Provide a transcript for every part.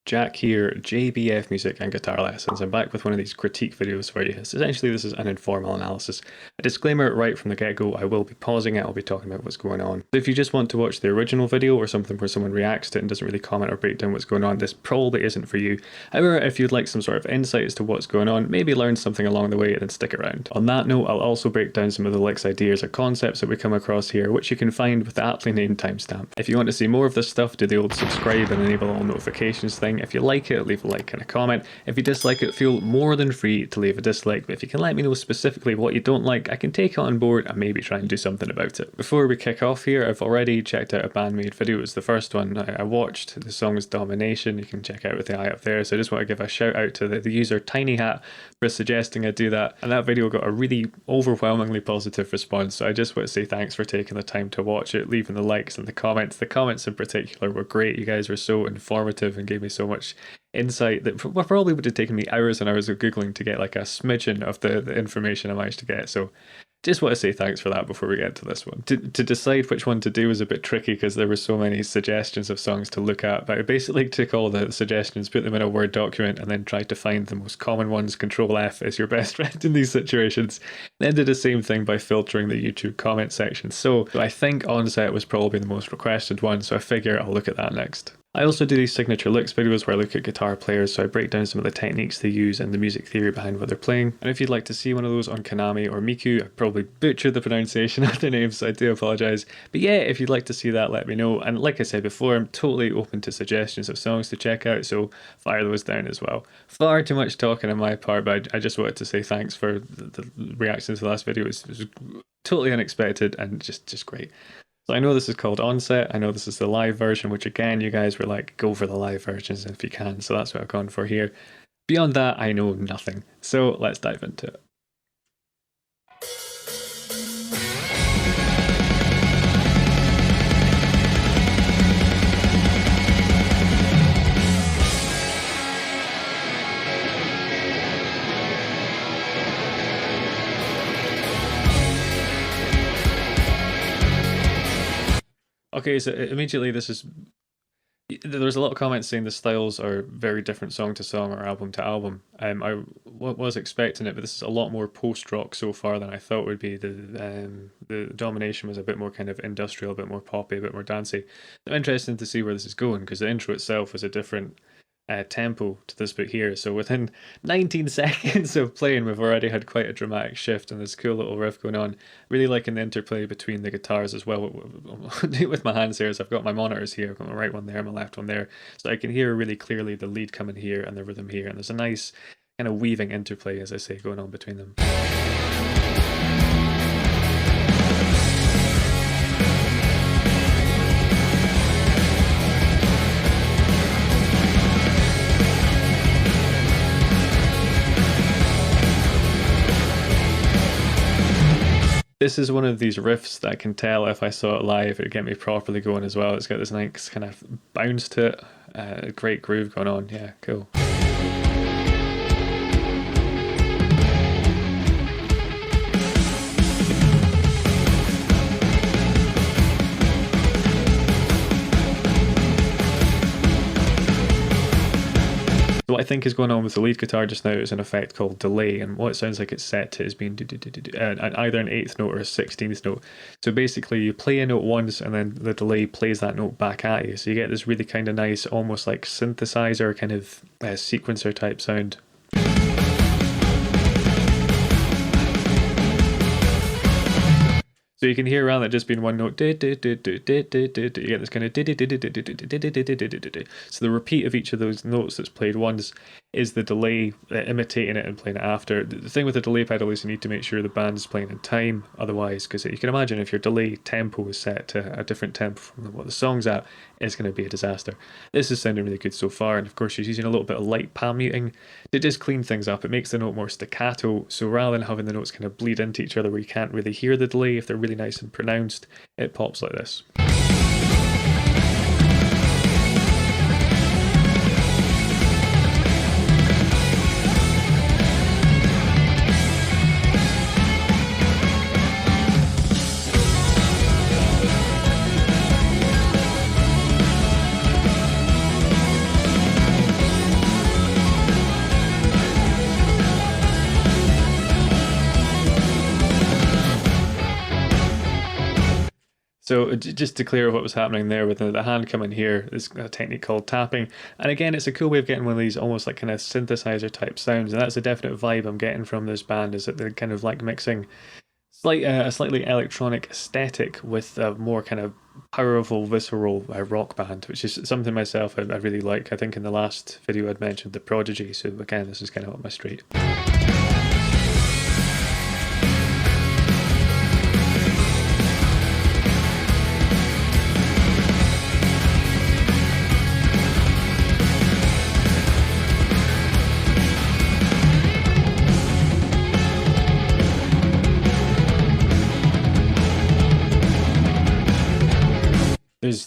Jack here, JBF Music and Guitar Lessons. I'm back with one of these critique videos for you. Essentially, this is an informal analysis. A disclaimer right from the get-go, I will be pausing it, I'll be talking about what's going on. If you just want to watch the original video or something where someone reacts to it and doesn't really comment or break down what's going on, this probably isn't for you. However, if you'd like some sort of insight as to what's going on, maybe learn something along the way, then stick around. On that note, I'll also break down some of the licks, ideas or concepts that we come across here, which you can find with the aptly named timestamp. If you want to see more of this stuff, do the old subscribe and enable all notifications thing. If you like it, leave a like and a comment. If you dislike it, feel more than free to leave a dislike, but if you can let me know specifically what you don't like, I can take it on board and maybe try and do something about it. Before we kick off here, I've already checked out a Bandmaid video. It was the first one I watched. The song is Domination. You can check out with the eye up there. So I just want to give a shout out to the user Tiny Hat for suggesting I do that. And that video got a really overwhelmingly positive response. So I just want to say thanks for taking the time to watch it, leaving the likes and the comments. The comments in particular were great. You guys were so informative and gave me so much insight that probably would have taken me hours and hours of Googling to get like a smidgen of the information I managed to get. So just want to say thanks for that before we get to this one. To decide which one to do was a bit tricky because there were so many suggestions of songs to look at, but I basically took all the suggestions, put them in a Word document, and then tried to find the most common ones. Control F is your best friend in these situations. Then did the same thing by filtering the YouTube comment section. So I think Onset was probably the most requested one, so I figure I'll look at that next. I also do these signature licks videos where I look at guitar players, so I break down some of the techniques they use and the music theory behind what they're playing. And if you'd like to see one of those on Kanami or Miku, I probably butchered the pronunciation of their names, so I do apologise. But yeah, if you'd like to see that, let me know. And like I said before, I'm totally open to suggestions of songs to check out, so fire those down as well. Far too much talking on my part, but I just wanted to say thanks for the reactions to the last video. It was totally unexpected and just great. So I know this is called Onset, I know this is the live version, which again, you guys were like, go for the live versions if you can, so that's what I've gone for here. Beyond that, I know nothing, so let's dive into it. Okay, so immediately there's a lot of comments saying the styles are very different song to song or album to album. I was expecting it, but this is a lot more post-rock so far than I thought would be. The Domination was a bit more kind of industrial, a bit more poppy, a bit more dancey. I'm interested to see where this is going because the intro itself was a different tempo to this bit here, so within 19 seconds of playing we've already had quite a dramatic shift and this cool little riff going on. Really liking the interplay between the guitars as well. With my hands here, so I've got my monitors here, I've got my right one there, my left one there, so I can hear really clearly the lead coming here and the rhythm here, and there's a nice kind of weaving interplay, as I say, going on between them. This is one of these riffs that I can tell if I saw it live, it'd get me properly going as well. It's got this nice kind of bounce to it, great groove going on, yeah, cool. So what I think is going on with the lead guitar just now is an effect called delay, and what it sounds like it's set to is being either an 8th note or a 16th note. So basically you play a note once and then the delay plays that note back at you, so you get this really kind of nice, almost like synthesizer kind of sequencer type sound. So you can hear around that just being one note, you get this kind of so the repeat of each of those notes that's played once is the delay imitating it and playing it after. The thing with the delay pedal is you need to make sure the band's playing in time, otherwise, because you can imagine if your delay tempo is set to a different tempo from what the song's at, it's going to be a disaster. This is sounding really good so far, and of course she's using a little bit of light palm muting to just clean things up. It makes the note more staccato, so rather than having the notes kind of bleed into each other where you can't really hear the delay, if they're really nice and pronounced, it pops like this. So just to clear what was happening there with the hand coming here, is a technique called tapping. And again, it's a cool way of getting one of these almost like kind of synthesizer type sounds. And that's a definite vibe I'm getting from this band, is that they're kind of like mixing a slightly electronic aesthetic with a more kind of powerful, visceral rock band, which is something myself I really like. I think in the last video I'd mentioned The Prodigy, so again, this is kind of up my street.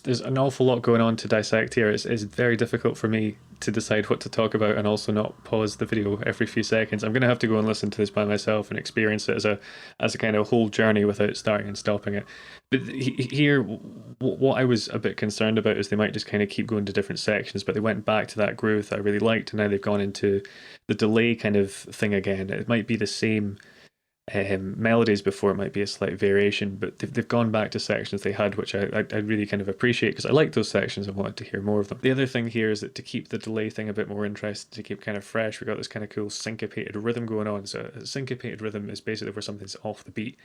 There's an awful lot going on to dissect here. It's very difficult for me to decide what to talk about and also not pause the video every few seconds. I'm going to have to go and listen to this by myself and experience it as a kind of whole journey without starting and stopping it. But here, what I was a bit concerned about is they might just kind of keep going to different sections, but they went back to that groove that I really liked, and now they've gone into the delay kind of thing again. It might be the same melodies before, it might be a slight variation, but they've gone back to sections they had, which I really kind of appreciate, because I like those sections and wanted to hear more of them. The other thing here is that to keep the delay thing a bit more interesting, to keep kind of fresh, we got this kind of cool syncopated rhythm going on. So a syncopated rhythm is basically where something's off the beat.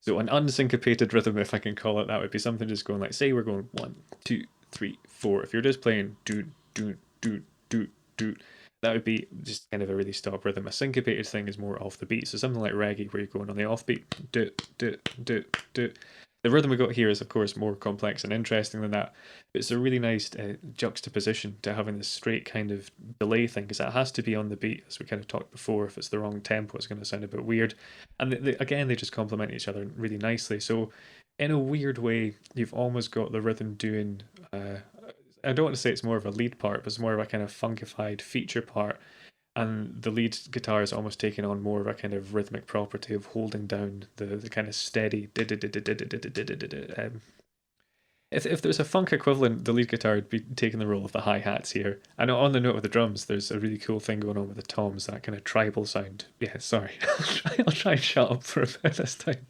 So an unsyncopated rhythm, if I can call it that, would be something just going like, say we're going 1, 2, 3, 4. If you're just playing do do do do do, that would be just kind of a really stop rhythm. A syncopated thing is more off the beat, so something like reggae where you're going on the offbeat. Do, do, do, do. The rhythm we got here is of course more complex and interesting than that, but it's a really nice juxtaposition to having this straight kind of delay thing, because that has to be on the beat, as we kind of talked before. If it's the wrong tempo, it's going to sound a bit weird. And again, they just complement each other really nicely. So in a weird way, you've almost got the rhythm doing I don't want to say it's more of a lead part, but it's more of a kind of funkified feature part, and the lead guitar is almost taking on more of a kind of rhythmic property of holding down the kind of steady. If there's a funk equivalent, the lead guitar would be taking the role of the hi-hats here. And on the note of the drums, there's a really cool thing going on with the toms, that kind of tribal sound. Yeah, sorry, I'll try and shut up for a bit this time.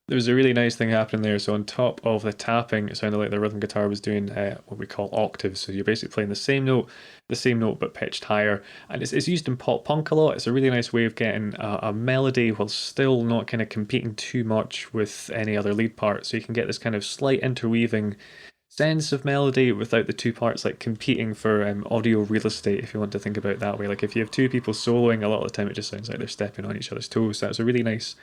There was a really nice thing happening there. So on top of the tapping, it sounded like the rhythm guitar was doing what we call octaves. So you're basically playing the same note but pitched higher. And it's used in pop punk a lot. It's a really nice way of getting a melody while still not kind of competing too much with any other lead part. So you can get this kind of slight interweaving sense of melody without the two parts like competing for audio real estate, if you want to think about it that way. Like if you have two people soloing, a lot of the time it just sounds like they're stepping on each other's toes. So that's a really nice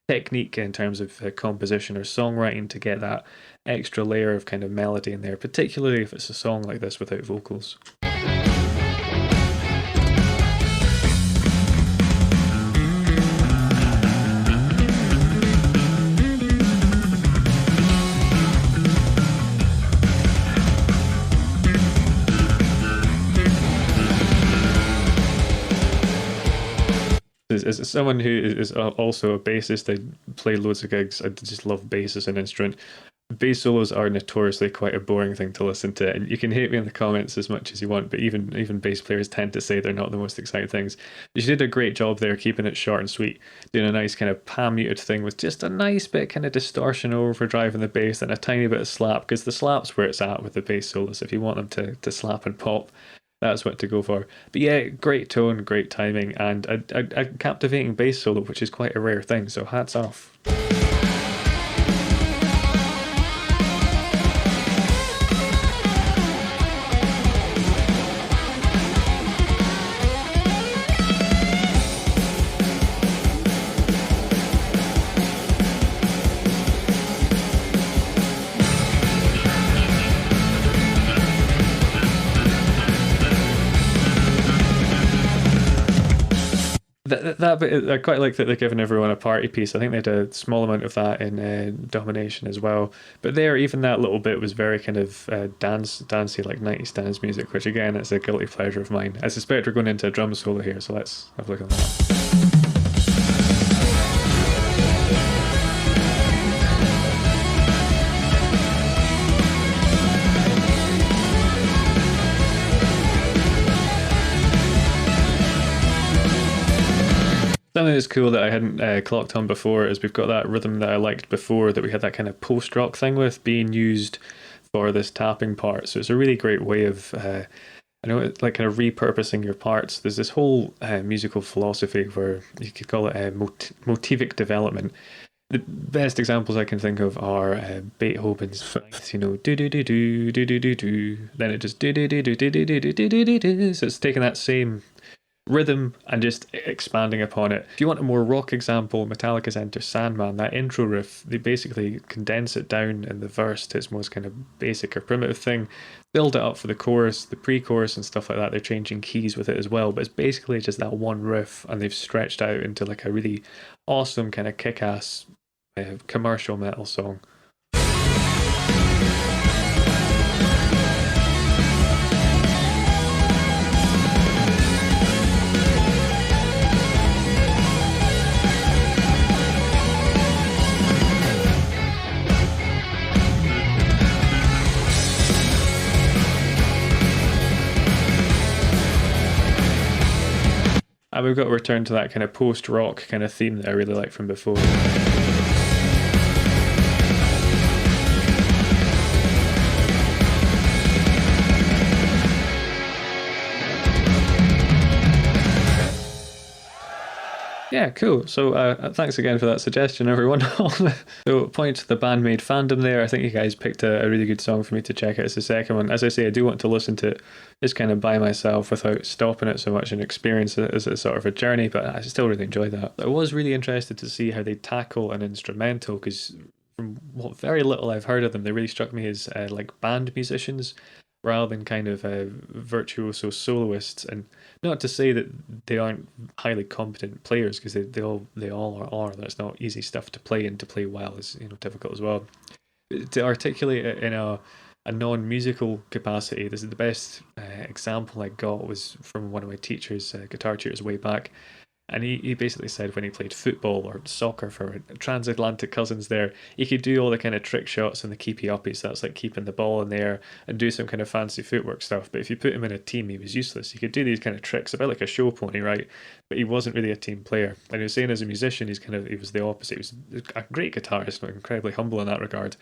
technique in terms of composition or songwriting to get that extra layer of kind of melody in there, particularly if it's a song like this without vocals. As someone who is also a bassist, I play loads of gigs. I just love bass as an instrument. Bass solos are notoriously quite a boring thing to listen to, and you can hate me in the comments as much as you want, but even bass players tend to say they're not the most exciting things. But you did a great job there, keeping it short and sweet, doing a nice kind of pan muted thing with just a nice bit kind of distortion overdrive in the bass and a tiny bit of slap, because the slap's where it's at with the bass solos. If you want them to slap and pop, that's what to go for. But yeah, great tone, great timing, and a captivating bass solo, which is quite a rare thing, so hats off. That bit, I quite like that they're giving everyone a party piece. I think they had a small amount of that in Domination as well. But there, even that little bit was very kind of dancey, like 90s dance music, which again, it's a guilty pleasure of mine. I suspect we're going into a drum solo here, so let's have a look at that. Something that's cool that I hadn't clocked on before is we've got that rhythm that I liked before that we had that kind of post-rock thing with being used for this tapping part. So it's a really great way of, I know, it's like kind of repurposing your parts. There's this whole musical philosophy where you could call it motivic development. The best examples I can think of are Beethoven's, you know, do do do do do do do do. Then it just do do do do do do do do do do. So it's taking that same rhythm and just expanding upon it. If you want a more rock example, Metallica's Enter Sandman, that intro riff, they basically condense it down in the verse to its most kind of basic or primitive thing, build it up for the chorus, the pre-chorus and stuff like that. They're changing keys with it as well, but it's basically just that one riff and they've stretched out into like a really awesome kind of kick-ass commercial metal song. And we've got to return to that kind of post-rock kind of theme that I really like from before. Yeah, cool. So thanks again for that suggestion, everyone. So point to the Bandmaid fandom there. I think you guys picked a really good song for me to check out as the second one. As I say, I do want to listen to it just kind of by myself without stopping it so much and experience it as a sort of a journey, but I still really enjoy that. I was really interested to see how they tackle an instrumental, because from what very little I've heard of them, they really struck me as like band musicians rather than kind of virtuoso soloists. And not to say that they aren't highly competent players, because they all are. That's not easy stuff to play, and to play well is, you know, difficult as well. To articulate it in a non-musical capacity, this is the best example I got was from one of my teachers, guitar tutors way back. And he basically said when he played football or soccer for transatlantic cousins there, he could do all the kind of trick shots and the keepy uppies. That's like keeping the ball in the air and do some kind of fancy footwork stuff. But if you put him in a team, he was useless. He could do these kind of tricks, a bit like a show pony, right? But he wasn't really a team player. And he was saying as a musician, he was the opposite. He was a great guitarist, but incredibly humble in that regard.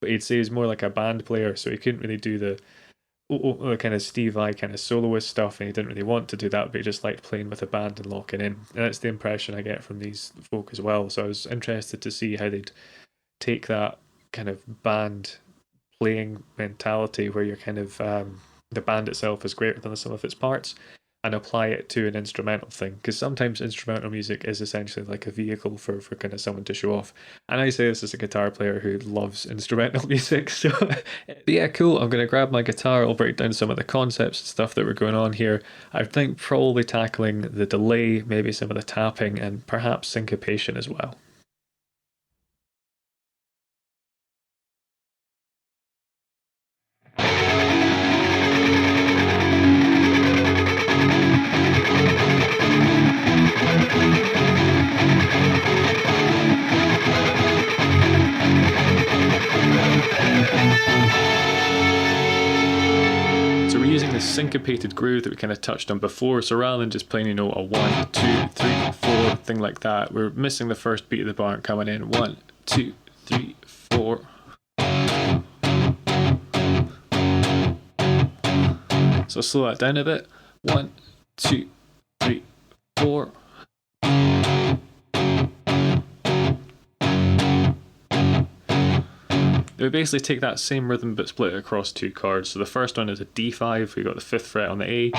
But he'd say he's more like a band player, so he couldn't really do the kind of Steve Vai kind of soloist stuff, and he didn't really want to do that, but he just liked playing with a band and locking in. And that's the impression I get from these folk as well. So I was interested to see how they'd take that kind of band playing mentality where you're kind of the band itself is greater than the sum of its parts, and apply it to an instrumental thing, because sometimes instrumental music is essentially like a vehicle for kind of someone to show off. And I say this as a guitar player who loves instrumental music, so but yeah, cool. I'm going to grab my guitar, I'll break down some of the concepts and stuff that were going on here. I think probably tackling the delay, maybe some of the tapping, and perhaps syncopation as well. So we're using the syncopated groove that we kind of touched on before. So rather than just playing, you know, a 1, 2, 3, 4 thing like that, we're missing the first beat of the bar and coming in 1, 2, 3, 4. So slow that down a bit. 1, 2, 3, 4. We basically take that same rhythm but split it across two chords. So the first one is a D5, we got the 5th fret on the A,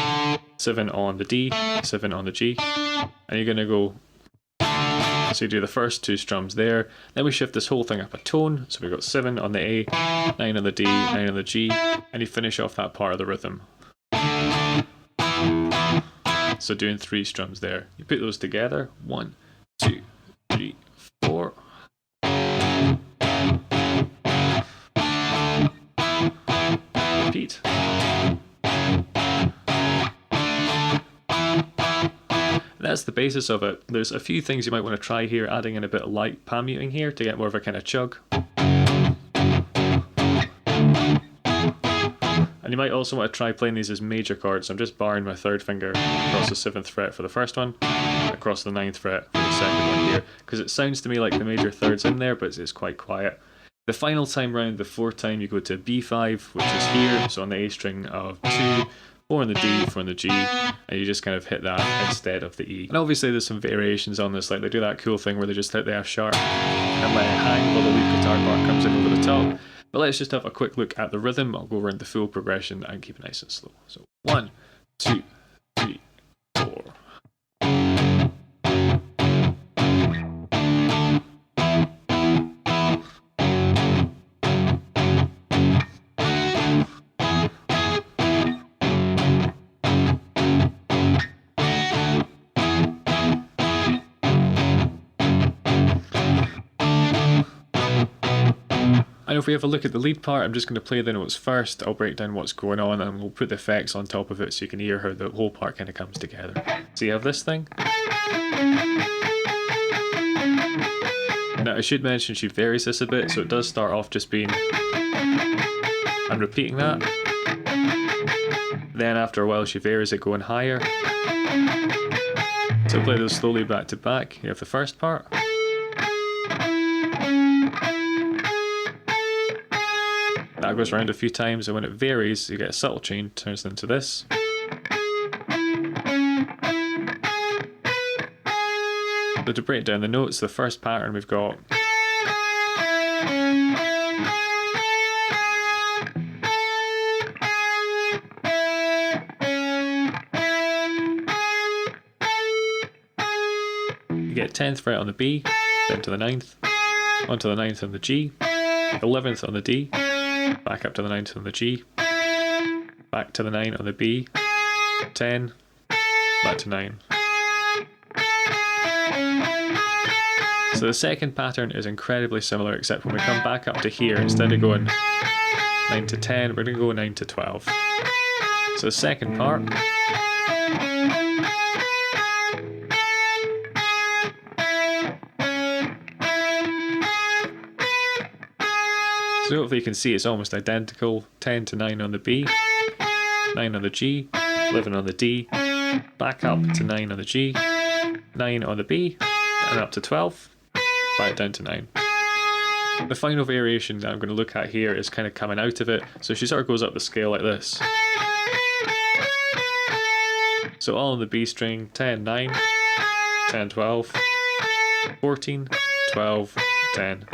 7 on the D, 7 on the G, and you're going to go, so you do the first two strums there, then we shift this whole thing up a tone, so we've got 7 on the A, 9 on the D, 9 on the G, and you finish off that part of the rhythm. So doing 3 strums there. You put those together. 1, 2, 3, 4. Repeat. That's the basis of it. There's a few things you might want to try here, adding in a bit of light palm muting here to get more of a kind of chug. And you might also want to try playing these as major chords. I'm just barring my 3rd finger across the 7th fret for the first one, across the 9th fret for the second one here, because it sounds to me like the major 3rd's in there, but it's quite quiet. The final time round, the 4th time, you go to B5, which is here, so on the A string of 2, 4 on the D, 4 on the G, and you just kind of hit that instead of the E. And obviously there's some variations on this, like they do that cool thing where they just hit the F sharp and let it hang while the lead guitar part comes in over the top. But let's just have a quick look at the rhythm. I'll go around the full progression and keep it nice and slow. So 1, 2, 3, 4. And if we have a look at the lead part, I'm just going to play the notes first, I'll break down what's going on, and we'll put the effects on top of it so you can hear how the whole part kind of comes together. So you have this thing. Now I should mention she varies this a bit, so it does start off just being and repeating that. Then after a while she varies it going higher. So play those slowly back to back. You have the first part. That goes around a few times, and when it varies, you get a subtle change, turns into this. So to break down the notes, the first pattern we've got you get 10th fret on the B, then to the 9th, onto the 9th on the G, 11th on the D, back up to the 9th on the G, back to the 9 on the B, 10, back to 9. So the second pattern is incredibly similar, except when we come back up to here, instead of going 9 to 10, we're going to go 9 to 12. So the second part. So hopefully you can see it's almost identical. 10 to 9 on the B, 9 on the G, 11 on the D, back up to 9 on the G, 9 on the B, and up to 12, back down to 9. The final variation that I'm going to look at here is kind of coming out of it, so she sort of goes up the scale like this. So all on the B string, 10, 9, 10, 12, 14, 12, 10.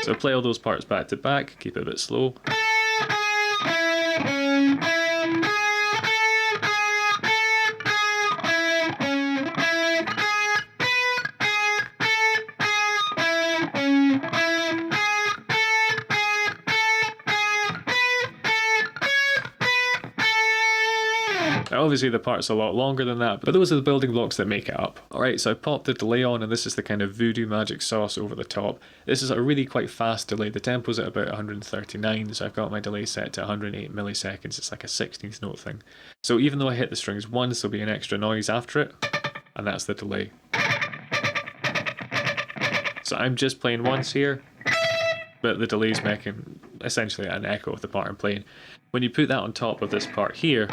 So play all those parts back to back, keep it a bit slow. Now obviously the part's a lot longer than that, but those are the building blocks that make it up. Alright, so I popped the delay on, and this is the kind of voodoo magic sauce over the top. This is a really quite fast delay. The tempo's at about 139, so I've got my delay set to 108 milliseconds. It's like a 16th note thing. So even though I hit the strings once, there'll be an extra noise after it, and that's the delay. So I'm just playing once here, but the delay's making essentially an echo of the part I'm playing. When you put that on top of this part here,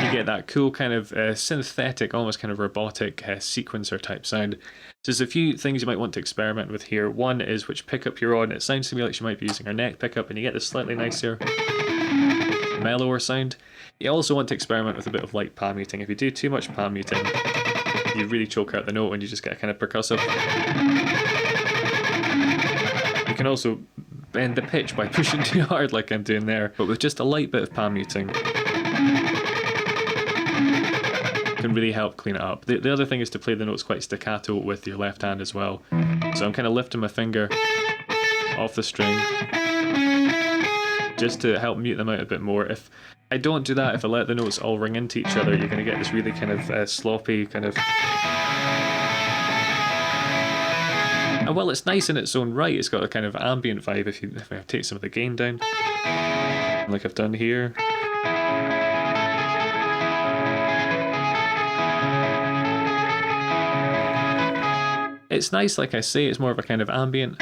you get that cool kind of synthetic, almost kind of robotic sequencer type sound. So there's a few things you might want to experiment with here. One is which pickup you're on. It sounds to me like she might be using her neck pickup, and you get this slightly nicer, mellower sound. You also want to experiment with a bit of light palm muting. If you do too much palm muting, you really choke out the note and you just get a kind of percussive. You can also bend the pitch by pushing too hard like I'm doing there, but with just a light bit of palm muting, can really help clean it up. The other thing is to play the notes quite staccato with your left hand as well. So I'm kind of lifting my finger off the string just to help mute them out a bit more. If I don't do that, if I let the notes all ring into each other, you're going to get this really kind of sloppy kind of... And while it's nice in its own right, it's got a kind of ambient vibe if I take some of the gain down, like I've done here. It's nice, like I say, it's more of a kind of ambient,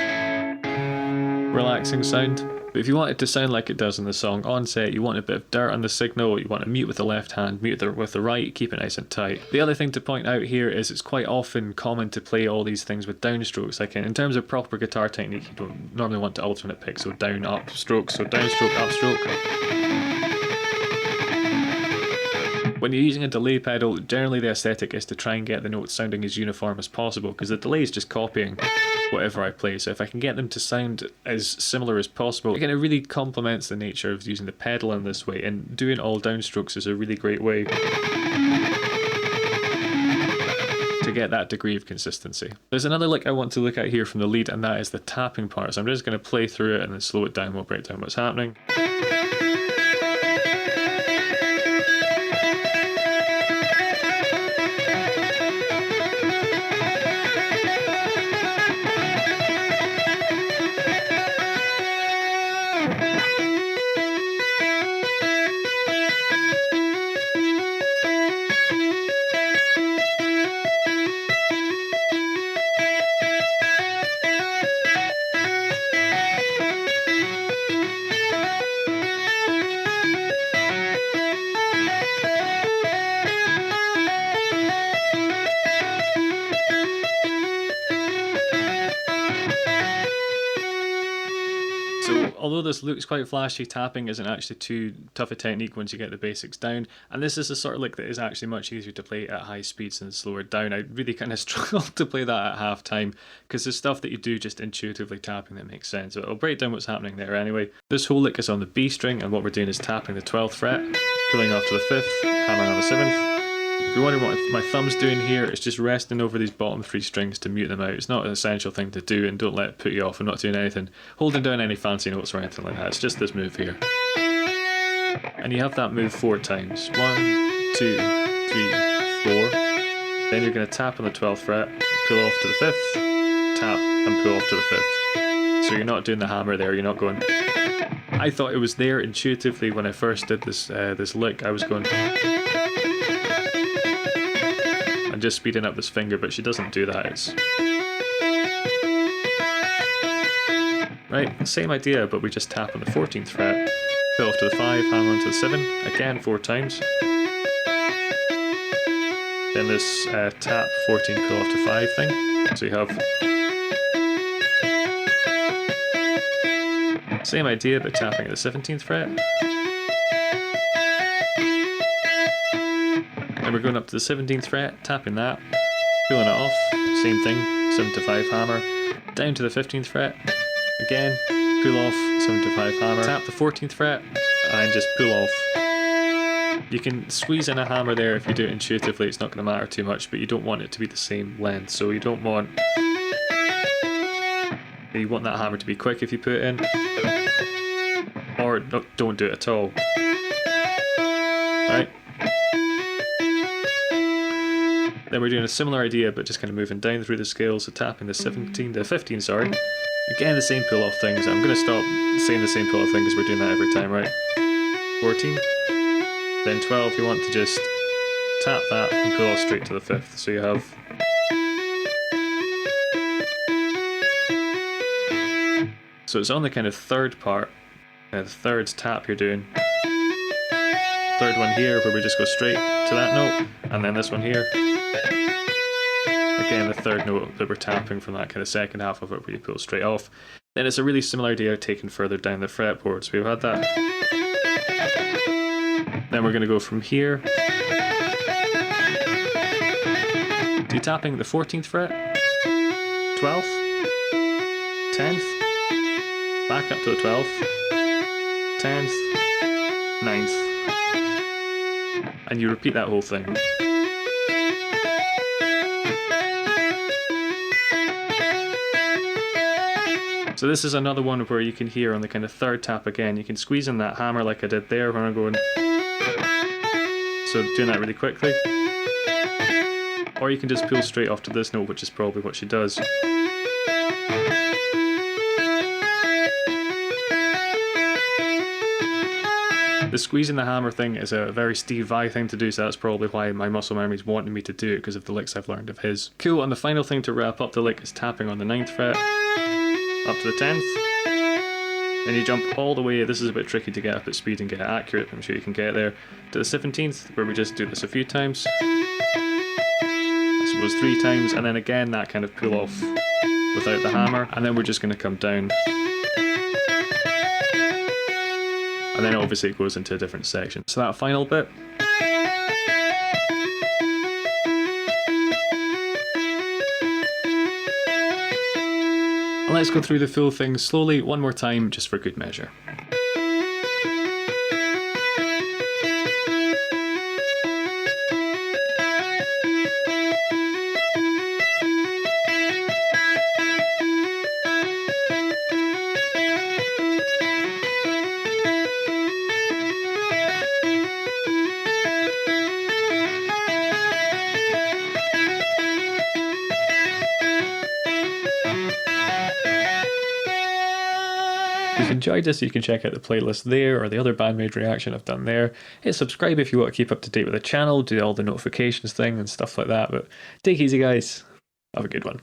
relaxing sound. But if you want it to sound like it does in the song Onset, you want a bit of dirt on the signal, you want to mute with the left hand, mute with the right, keep it nice and tight. The other thing to point out here is it's quite often common to play all these things with downstrokes. Like in terms of proper guitar technique, you don't normally want to alternate pick, so down, up, stroke, so downstroke, upstroke. When you're using a delay pedal, generally the aesthetic is to try and get the notes sounding as uniform as possible, because the delay is just copying whatever I play. So if I can get them to sound as similar as possible, again, it really complements the nature of using the pedal in this way, and doing all downstrokes is a really great way to get that degree of consistency. There's another lick I want to look at here from the lead, and that is the tapping part. So I'm just going to play through it and then slow it down. We'll break down what's happening. Although this looks quite flashy, tapping isn't actually too tough a technique once you get the basics down, and this is a sort of lick that is actually much easier to play at high speeds and slower down. I really kind of struggled to play that at half time, because there's stuff that you do just intuitively tapping that makes sense. So I'll break down what's happening there anyway. This whole lick is on the B string, and what we're doing is tapping the 12th fret, pulling off to the 5th, hammering on the 7th. If you're wondering what my thumb's doing here, it's just resting over these bottom 3 strings to mute them out. It's not an essential thing to do, and don't let it put you off. I'm not doing anything, holding down any fancy notes or anything like that. It's just this move here. And you have that move 4 times. 1, 2, 3, 4. Then you're going to tap on the 12th fret, pull off to the 5th, tap and pull off to the 5th. So you're not doing the hammer there, you're not going... I thought it was there intuitively when I first did this lick. I was going... and just speeding up this finger, but she doesn't do that. It's right, same idea, but we just tap on the 14th fret, pull off to the 5, hammer onto the 7, again 4 times. Then this tap 14 pull off to 5 thing. So you have same idea, but tapping at the 17th fret. And we're going up to the 17th fret, tapping that, pulling it off, same thing, 7 to 5 hammer, down to the 15th fret, again, pull off, 7 to 5 hammer, tap the 14th fret, and just pull off. You can squeeze in a hammer there if you do it intuitively, it's not going to matter too much, but you don't want it to be the same length, so you don't want... You want that hammer to be quick if you put it in, or don't do it at all. Right? Then we're doing a similar idea, but just kind of moving down through the scales, so tapping the 15, sorry. Again, the same pull-off things. I'm going to stop saying the same pull-off thing because we're doing that every time, right? 14. Then 12, you want to just tap that and pull off straight to the 5th. So you have... So it's on the kind of 3rd part, the 3rd tap you're doing. 3rd one here, where we just go straight to that note, and then this one here. Again, the 3rd note that we're tapping from that kind of 2nd half of it where you pull straight off. Then it's a really similar idea taken further down the fretboard. So we've had that. Then we're going to go from here to tapping the 14th fret, 12th, 10th, back up to the 12th, 10th, 9th. And you repeat that whole thing. So this is another one where you can hear on the kind of third tap again, you can squeeze in that hammer like I did there when I'm going. So doing that really quickly. Or you can just pull straight off to this note, which is probably what she does. The squeezing the hammer thing is a very Steve Vai thing to do, so that's probably why my muscle memory's wanting me to do it, because of the licks I've learned of his. Cool, and the final thing to wrap up the lick is tapping on the 9th fret, up to the 10th. Then you jump all the way, this is a bit tricky to get up at speed and get it accurate, but I'm sure you can get there, to the 17th, where we just do this a few times. I suppose 3 times, and then again that kind of pull off without the hammer, and then we're just going to come down. And then obviously it goes into a different section. So that final bit. And let's go through the full thing slowly one more time, just for good measure. If you enjoyed this, you can check out the playlist there or the other Bandmaid reaction I've done there. Hit subscribe if you want to keep up to date with the channel, do all the notifications thing and stuff like that. But take it easy, guys. Have a good one.